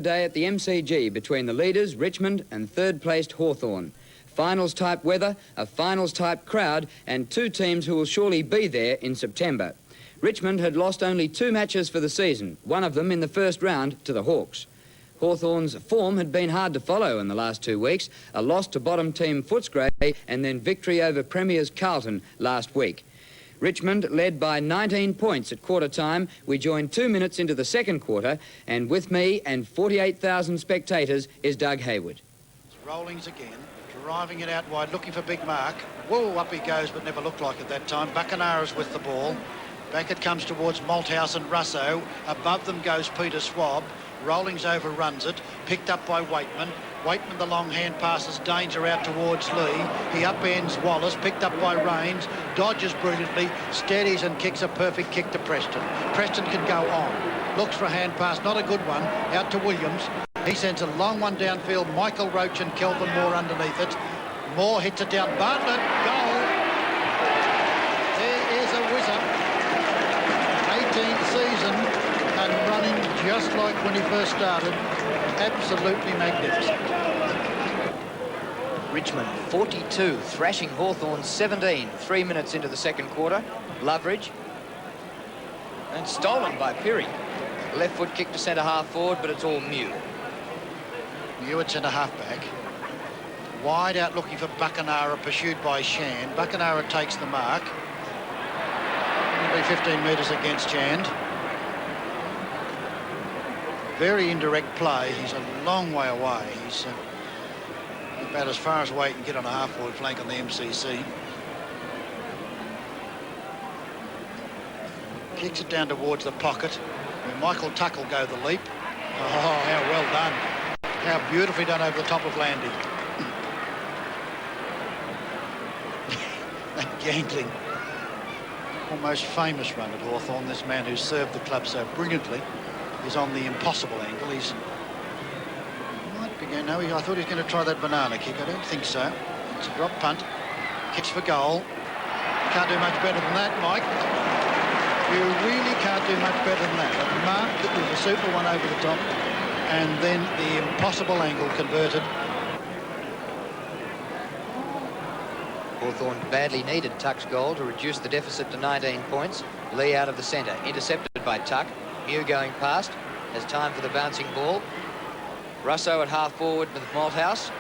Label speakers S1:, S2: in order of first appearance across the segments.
S1: day at the MCG between the leaders, Richmond, and third-placed Hawthorn. Finals-type weather, a finals-type crowd, and two teams who will surely be there in September. Richmond had lost only 2 matches for the season, one of them in the first round to the Hawks. Hawthorn's form had been hard to follow in the last 2 weeks, a loss to bottom team Footscray and then victory over Premiers Carlton last week. Richmond led by 19 points at quarter time. We joined 2 minutes into the second quarter, and with me and 48,000 spectators is Doug Hayward.
S2: Rollings again, driving it out wide, looking for Big Mark. Whoa, up he goes, but never looked like it that time. Bacanara's with the ball. Back it comes towards Malthouse and Russo. Above them goes Peter Swab. Rollings overruns it, picked up by Waitman. Waitman, the long hand passes danger out towards Lee. He upends Wallace, picked up by Rains, dodges brilliantly, steadies and kicks a perfect kick to Preston. Preston can go on. Looks for a hand pass, not a good one, out to Williams. He sends a long one downfield. Michael Roach and Kelvin Moore underneath it. Moore hits it down. Bartlett, goal. There is a whizzer. 18th season and running just like when he first started. Absolutely magnificent.
S1: Richmond 42, thrashing Hawthorn 17, 3 minutes into the second quarter. Loveridge. And stolen by Pirrie. Left foot kick to centre half forward, but it's all Mew.
S2: Mew at centre half back. Wide out looking for Bacanara, pursued by Shand. Bacanara takes the mark. It'll be 15 metres against Shand. Very indirect play. He's a long way away. He's about as far as away he can get on a half-forward flank on the MCC. Kicks it down towards the pocket, where Michael Tuck will go the leap. Oh, how well done. How beautifully done over the top of Landy. That gangling, almost famous run at Hawthorn. This man who served the club so brilliantly is on the impossible angle. He's might be going. No, I thought he was going to try that banana kick. I don't think so. It's a drop punt. Kicks for goal. Can't do much better than that, Mike. You really can't do much better than that. A mark that was a super one over the top, and then the impossible angle converted.
S1: Hawthorn badly needed Tuck's goal to reduce the deficit to 19 points. Lee out of the centre, intercepted by Tuck. Mew going past, has time for the bouncing ball. Russo at half forward with Malthouse.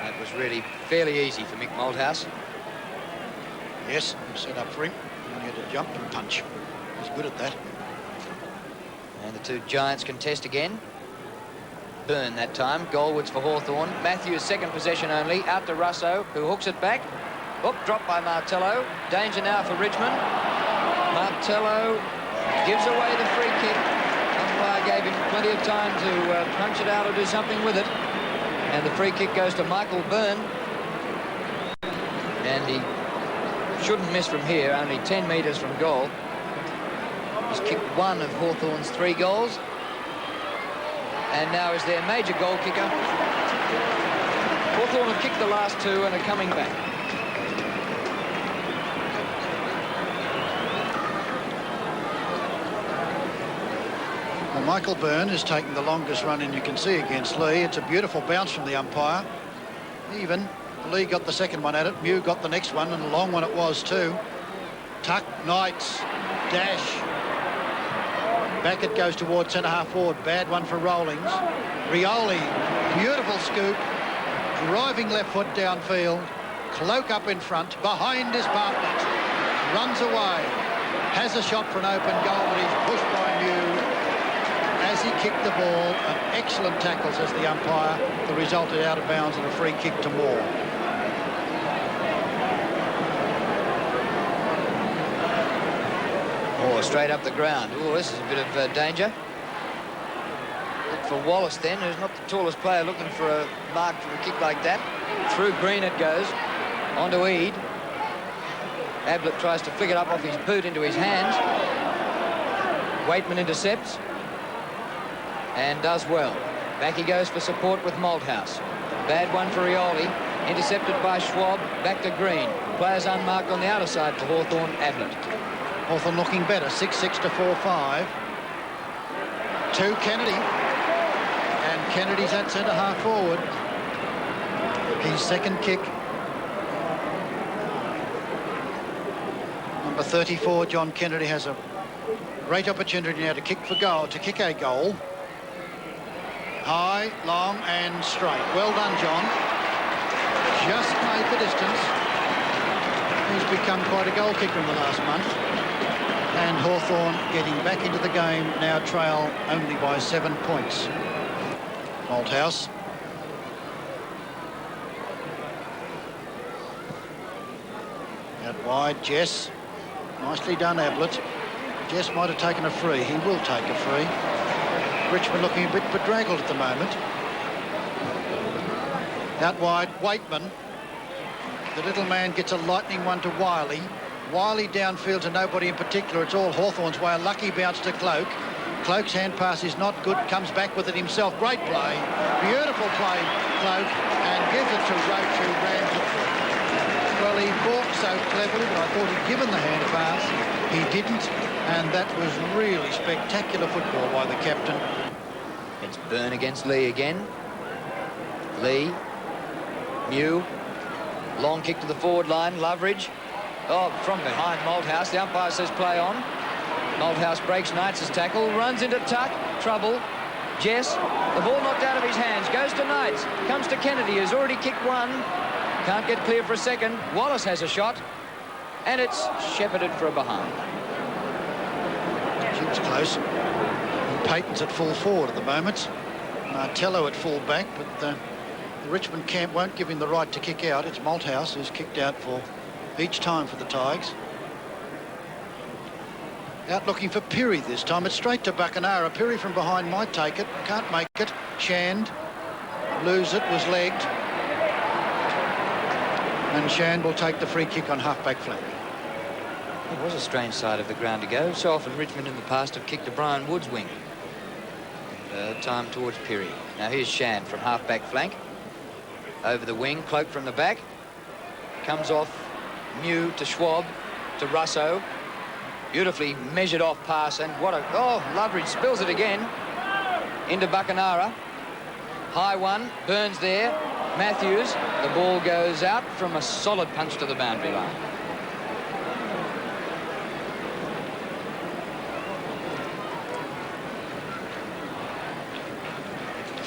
S1: That was really fairly easy for Mick Malthouse.
S2: Yes, set up for him. He had to jump and punch. He's good at that.
S1: And the two Giants contest again. Burn that time. Goalwards for Hawthorn. Matthews second possession only. Out to Russo, who hooks it back. Up, dropped by Martello. Danger now for Richmond. Martello gives away the free kick. Umpire gave him plenty of time to punch it out or do something with it. And the free kick goes to Michael Byrne. And he shouldn't miss from here, only 10 metres from goal. He's kicked one of Hawthorn's 3 goals. And now is their major goal kicker. Hawthorn have kicked the last 2 and are coming back.
S2: Well, Michael Byrne is taking the longest run in you can see against Lee. It's a beautiful bounce from the umpire. Even. Lee got the second one at it. Mew got the next one, and a long one it was too. Tuck, Knights, dash. Back it goes towards centre half forward. Bad one for Rollings. Rioli, beautiful scoop. Driving left foot downfield. Cloak up in front. Behind is Bartlett. Runs away. Has a shot for an open goal, but he's pushed by Mew as he kicked the ball. An excellent tackle, says the umpire. The result is out of bounds and a free kick to Moore.
S1: Straight up the ground. Oh, this is a bit of danger. Look for Wallace then, who's not the tallest player, looking for a mark for a kick like that. Through Green it goes. On to Eade. Ablett tries to flick it up off his boot into his hands. Waitman intercepts. And does well. Back he goes for support with Malthouse. Bad one for Rioli. Intercepted by Schwab. Back to Green. Players unmarked on the outer side for Hawthorn. Ablett.
S2: Hawthorn looking better, 6-6 to 4-5. to Kennedy. And Kennedy's at centre-half forward. His second kick. Number 34, John Kennedy, has a great opportunity now to kick a goal. High, long and straight. Well done, John. Just made the distance. He's become quite a goal kicker in the last month. And Hawthorn getting back into the game, now trail only by 7 points. Malthouse. Out wide, Jess. Nicely done, Ablett. Jess might have taken a free. He will take a free. Richmond looking a bit bedraggled at the moment. Out wide, Waitman. The little man gets a lightning one to Wiley. Wiley downfield to nobody in particular. It's all Hawthorn's way. A lucky bounce to Cloak. Cloak's hand pass is not good. Comes back with it himself. Great play. Beautiful play, Cloak. And gives it to Roach, who ran to it. Well, he walked so cleverly, but I thought he'd given the hand pass. He didn't. And that was really spectacular football by the captain.
S1: It's Byrne against Lee again. Lee. Mew. Long kick to the forward line. Loveridge. Oh, from behind Malthouse. The umpire says play on. Malthouse breaks Knights' tackle. Runs into tuck. Trouble. Jess. The ball knocked out of his hands. Goes to Knights. Comes to Kennedy, who's already kicked one. Can't get clear for a second. Wallace has a shot. And it's shepherded for a behind.
S2: She was close. Payton's at full forward at the moment. Martello at full back, but the Richmond camp won't give him the right to kick out. It's Malthouse who's kicked out for each time for the Tigers. Out looking for Pirrie this time. It's straight to Buckenara. Pirrie from behind might take it. Can't make it. Shand. Lose it. Was legged. And Shand will take the free kick on half-back flank.
S1: It was a strange side of the ground to go. So often Richmond in the past have kicked to Brian Wood's wing. Time towards Pirrie. Now here's Shand from half-back flank. Over the wing. Cloak from the back. Comes off Mew to Schwab to Russo. Beautifully measured off pass, and what a... Oh, Loveridge spills it again. Into Buckenara. High one. Burns there. Matthews. The ball goes out from a solid punch to the boundary line.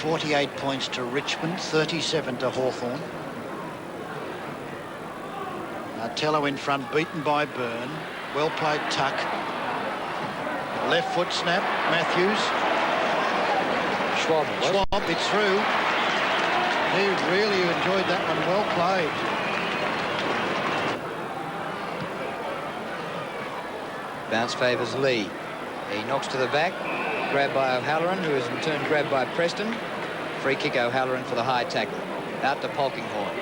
S2: .48 points to Richmond, 37 to Hawthorn. Martello in front, beaten by Byrne. Well played tuck. Left foot snap, Matthews.
S1: Schwab,
S2: it's through. He really enjoyed that one. Well played.
S1: Bounce favours Lee. He knocks to the back. Grabbed by O'Halloran, who is in turn grabbed by Preston. Free kick O'Halloran for the high tackle. Out to Polkinghorne.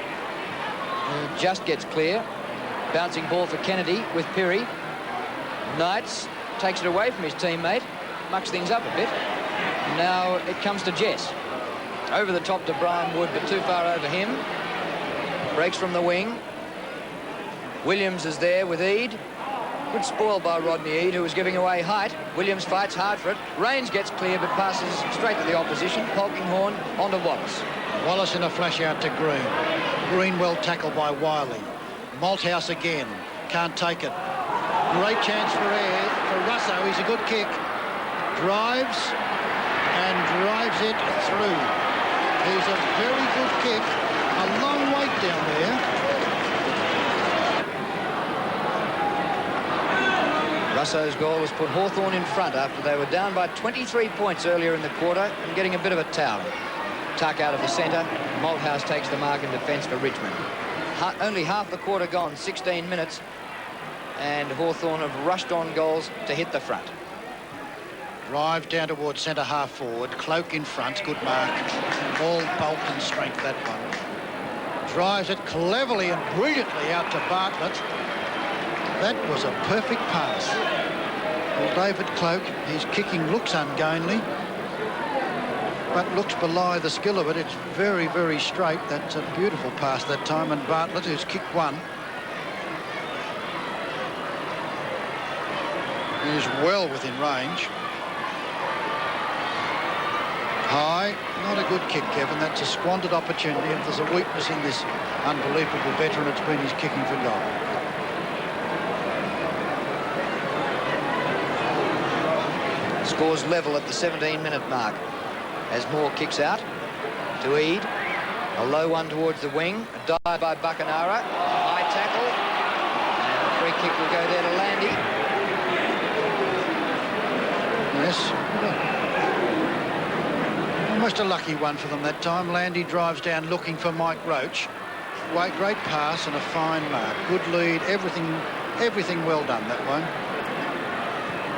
S1: Just gets clear. Bouncing ball for Kennedy with Pirrie. Knights takes it away from his teammate. Mucks things up a bit. Now it comes to Jess. Over the top to Brian Wood, but too far over him. Breaks from the wing. Williams is there with Eade. Good spoil by Rodney Eade, who was giving away height. Williams fights hard for it. Rains gets clear, but passes straight to the opposition. Polkinghorne onto Wallace.
S2: Wallace in a flash out to Green. Green well tackled by Wiley. Malthouse again. Can't take it. Great chance for Russo. He's a good kick. Drives and drives it through. He's a very good kick. A long wait down there.
S1: Russo's goal was put Hawthorn in front after they were down by 23 points earlier in the quarter and getting a bit of a towel. Tuck out of the centre. Malthouse takes the mark in defence for Richmond. Only half the quarter gone, 16 minutes, and Hawthorn have rushed on goals to hit the front.
S2: Drive down towards centre half forward. Cloak in front. Good mark. All bulk and strength, that one. Drives it cleverly and brilliantly out to Bartlett. That was a perfect pass. Well, David Cloak, his kicking looks ungainly, but looks belie the skill of it. It's very, very straight. That's a beautiful pass that time. And Bartlett, who's kicked one, is well within range. high, not a good kick, Kevin. That's a squandered opportunity. If there's a weakness in this unbelievable veteran, it's been his kicking for goal.
S3: Scores level at the 17-minute mark as Moore kicks out to Eade. A low one towards the wing. A dive by Buckenara. High tackle. And the free kick will go there to Landy.
S2: Yes. Almost a lucky one for them that time. Landy drives down looking for Mike Roach. Great pass and a fine mark. Good lead. Everything well done, that one.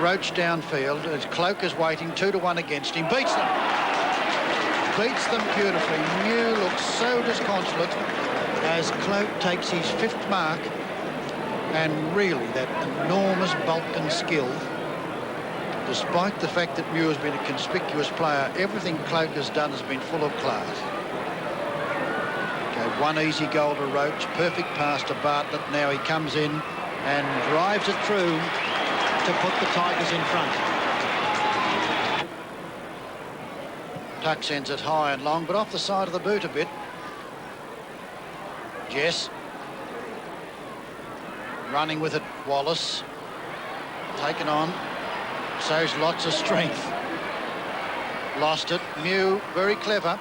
S2: Roach downfield. As Cloak is waiting, 2-1 against him. Beats them. Beats them beautifully. Mew looks so disconsolate as Cloak takes his 5th mark, and really that enormous bulk and skill, despite the fact that Mew has been a conspicuous player, everything Cloak has done has been full of class. Okay, one easy goal to Roach, perfect pass to Bartlett. Now he comes in and drives it through to put the Tigers in front. Tuck sends it high and long, but off the side of the boot a bit. Jess. Running with it, Wallace. Taken on. Shows lots of strength. Lost it. Mew, very clever.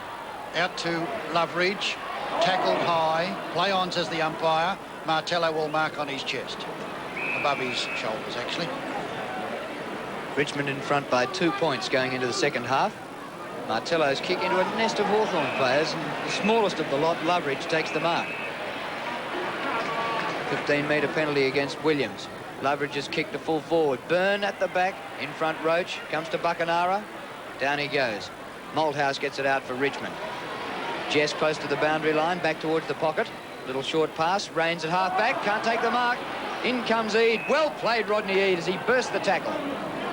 S2: Out to Loveridge. Tackled high. Play on, says the umpire. Martello will mark on his chest. Above his shoulders, actually.
S3: Richmond in front by 2 points going into the second half. Martello's kick into a nest of Hawthorn players, and the smallest of the lot, Loveridge, takes the mark. 15-metre penalty against Williams. Loveridge has kicked to full forward. Byrne at the back. In front, Roach. Comes to Buckenara. Down he goes. Malthouse gets it out for Richmond. Jess close to the boundary line, back towards the pocket. Little short pass. Rains at half-back. Can't take the mark. In comes Eade. Well played, Rodney Eade, as he burst the tackle.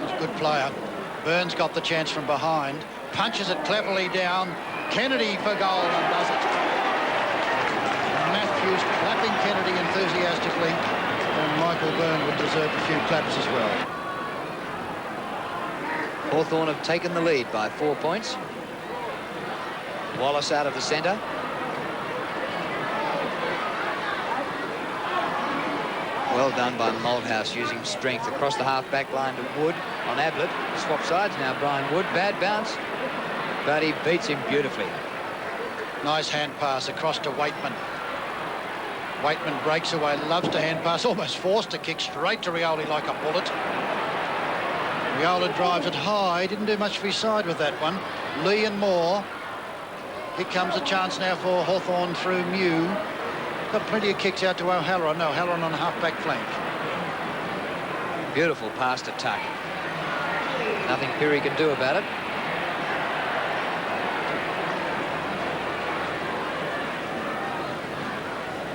S2: He's a good player. Burns got the chance from behind. Punches it cleverly down. Kennedy for goal and does it. Matthews clapping Kennedy enthusiastically, and Michael Byrne would deserve a few claps as well.
S3: Hawthorn have taken the lead by 4 points. Wallace out of the centre. Well done by Malthouse, using strength across the half-back line to Wood on Ablett. Swap sides now, Brian Wood. Bad bounce, but he beats him beautifully.
S2: Nice hand pass across to Waitman. Waitman breaks away, loves to hand pass, almost forced to kick straight to Rioli like a bullet. Rioli drives it high, didn't do much for his side with that one. Lee and Moore. Here comes a chance now for Hawthorn through Mew. Got plenty of kicks out to O'Halloran. No, O'Halloran on the half-back flank.
S3: Beautiful pass to Tuck. Nothing Pirrie can do about it.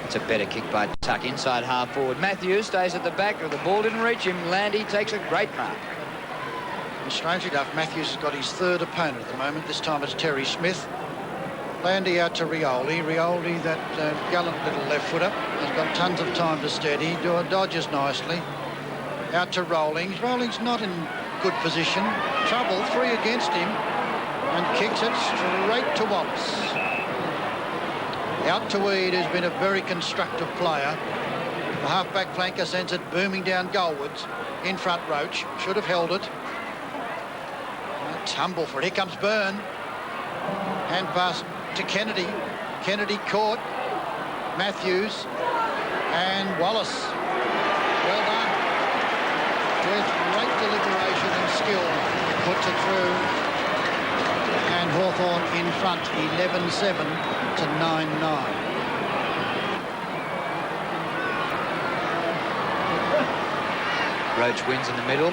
S3: It's a better kick by Tuck, inside half forward. Matthews stays at the back. The ball didn't reach him. Landy takes a great mark.
S2: And strangely enough, Matthews has got his 3rd opponent at the moment. This time it's Terry Smith. Landy out to Rioli. Rioli, that gallant little left-footer, has got tons of time to steady. Dodges nicely. Out to Rollings. Rollings not in good position. Trouble, 3 against him. And kicks it straight to Wallace. Out to Eade, who's been a very constructive player. The half-back flanker sends it booming down goalwards. In front, Roach. Should have held it. A tumble for it. Here comes Byrne. Hand pass to Kennedy. Kennedy caught. Matthews. And Wallace. Well done. With great deliberation and skill. Puts it through. And Hawthorn in front, 11-7 to 9-9.
S3: Roach wins in the middle.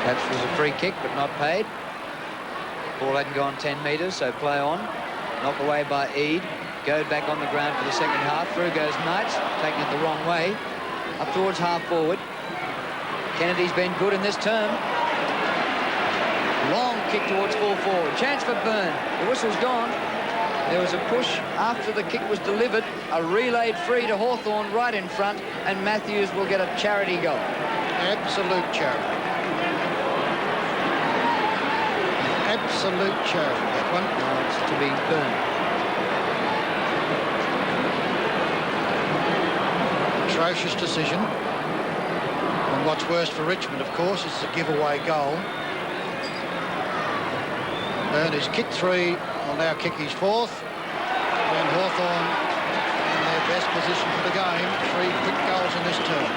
S3: That was a free kick, but not paid. Ball hadn't gone 10 metres, so play on. Knocked away by Eade. Goad back on the ground for the second half. Through goes Knights, taking it the wrong way. Up towards half forward. Kennedy's been good in this term. Long kick towards full forward. Chance for Byrne. The whistle's gone. There was a push after the kick was delivered. A relayed free to Hawthorn right in front, and Matthews will get a charity goal.
S2: Absolute charity. absolute show, that one.
S3: No, it's to be burned.
S2: Atrocious decision. And what's worse for Richmond, of course, is the giveaway goal. Byrne has kicked 3, will now kick his 4th. And Hawthorn in their best position for the game. 3 quick goals in this term.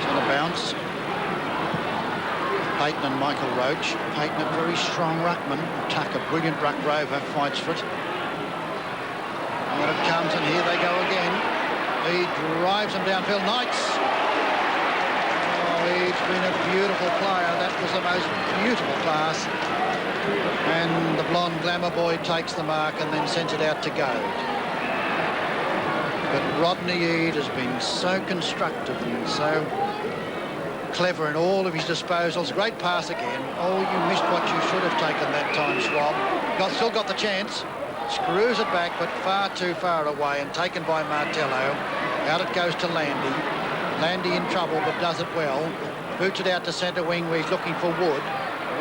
S2: Centre bounce. Payton and Michael Roach. Payton a very strong ruckman. Tuck, a brilliant ruck rover, fights for it. And it comes, and here they go again. He drives them downfield. Knights. Oh, he's been a beautiful player. That was the most beautiful pass. And the blonde glamour boy takes the mark and then sends it out to Goad. But Rodney Eade has been so constructive and so clever in all of his disposals. Great pass again. Oh, you missed what you should have taken that time, Schwab. Still got the chance. Screws it back, but far too far away, and taken by Martello. Out it goes to Landy. Landy in trouble, but does it well. Boots it out to centre wing where he's looking for Wood.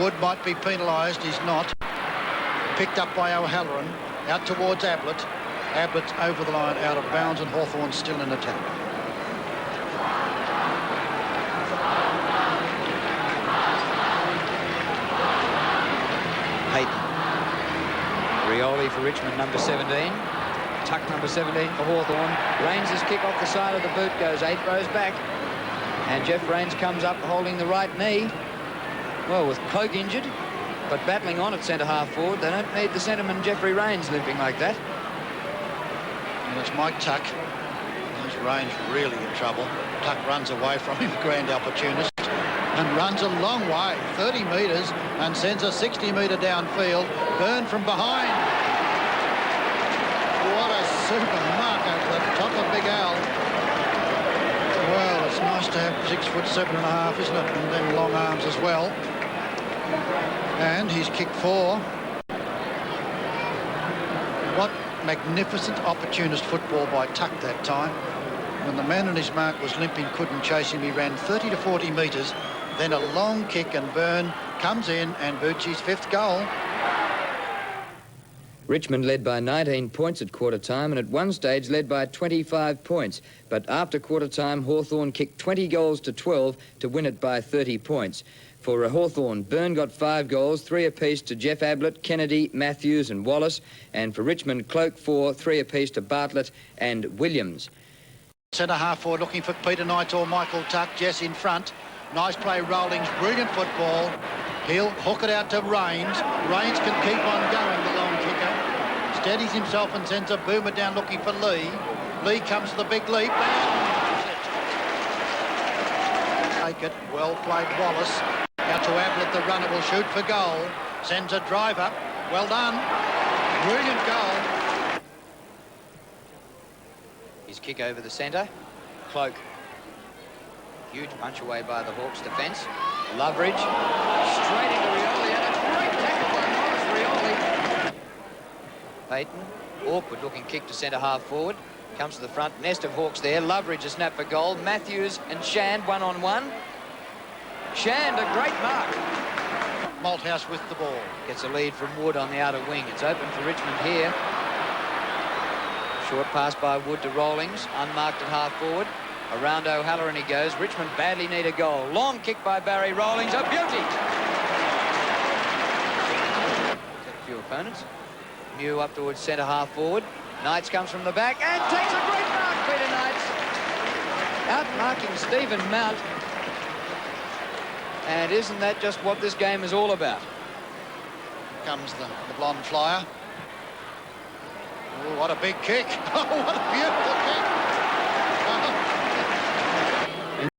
S2: Wood might be penalised. He's not. Picked up by O'Halloran. Out towards Ablett. Ablett's over the line, out of bounds, and Hawthorn still in attack.
S3: Payton. Rioli for Richmond, number 17. Tuck, number 17 for Hawthorn. Rains' kick off the side of the boot goes 8 rows back. And Jeff Rains comes up holding the right knee. Well, with Cloak injured, but battling on at centre-half forward. They don't need the centreman Jeffrey Rains limping like that.
S2: And it's Mike Tuck. There's Rains really in trouble. Tuck runs away from him, grand opportunist, and runs a long way, 30 metres, and sends a 60-metre downfield. Byrne from behind. What a super mark over the top of Big Al. Well, it's nice to have 6'7½", isn't it? And then long arms as well. And he's kicked 4. What magnificent opportunist football by Tuck that time. When the man on his mark was limping, couldn't chase him, he ran 30 to 40 metres, then a long kick, and Byrne comes in and boots his 5th goal.
S1: Richmond led by 19 points at quarter-time and at one stage led by 25 points. But after quarter-time, Hawthorn kicked 20 goals to 12 to win it by 30 points. For Hawthorn, Byrne got 5 goals, 3 apiece to Jeff Ablett, Kennedy, Matthews and Wallace. And for Richmond, Cloak 4, 3 apiece to Bartlett and Williams.
S2: Centre-half forward looking for Peter Knight or Michael Tuck. Jess in front. Nice play, Rollings. Brilliant football. He'll hook it out to Rains. Rains can keep on going, the long kicker. Steadies himself and sends a boomer down looking for Lee. Lee comes to the big leap. Take it. Well played, Wallace. Out to Ablett, the runner will shoot for goal. Sends a drive up. Well done. Brilliant goal.
S3: His kick over the centre. Cloak. Huge punch away by the Hawks defence. Loveridge. Straight into Rioli. And a great tackle by Morris Rioli. Payton. Awkward looking kick to centre-half forward. Comes to the front. Nest of Hawks there. Loveridge a snap for goal. Matthews and Shand one-on-one. Shand a great mark.
S2: Malthouse with the ball.
S3: Gets a lead from Wood on the outer wing. It's open for Richmond here. Short pass by Wood to Rollings. Unmarked at half forward. Around O'Halloran he goes. Richmond badly need a goal. Long kick by Barry Rollings. A beauty. Set a few opponents. Mew up towards centre half forward. Knights comes from the back and takes a great mark, Peter Knights. Outmarking Stephen Mount. And isn't that just what this game is all about?
S2: Here comes the blonde flyer. Oh, what a big kick. Oh, what a beautiful kick.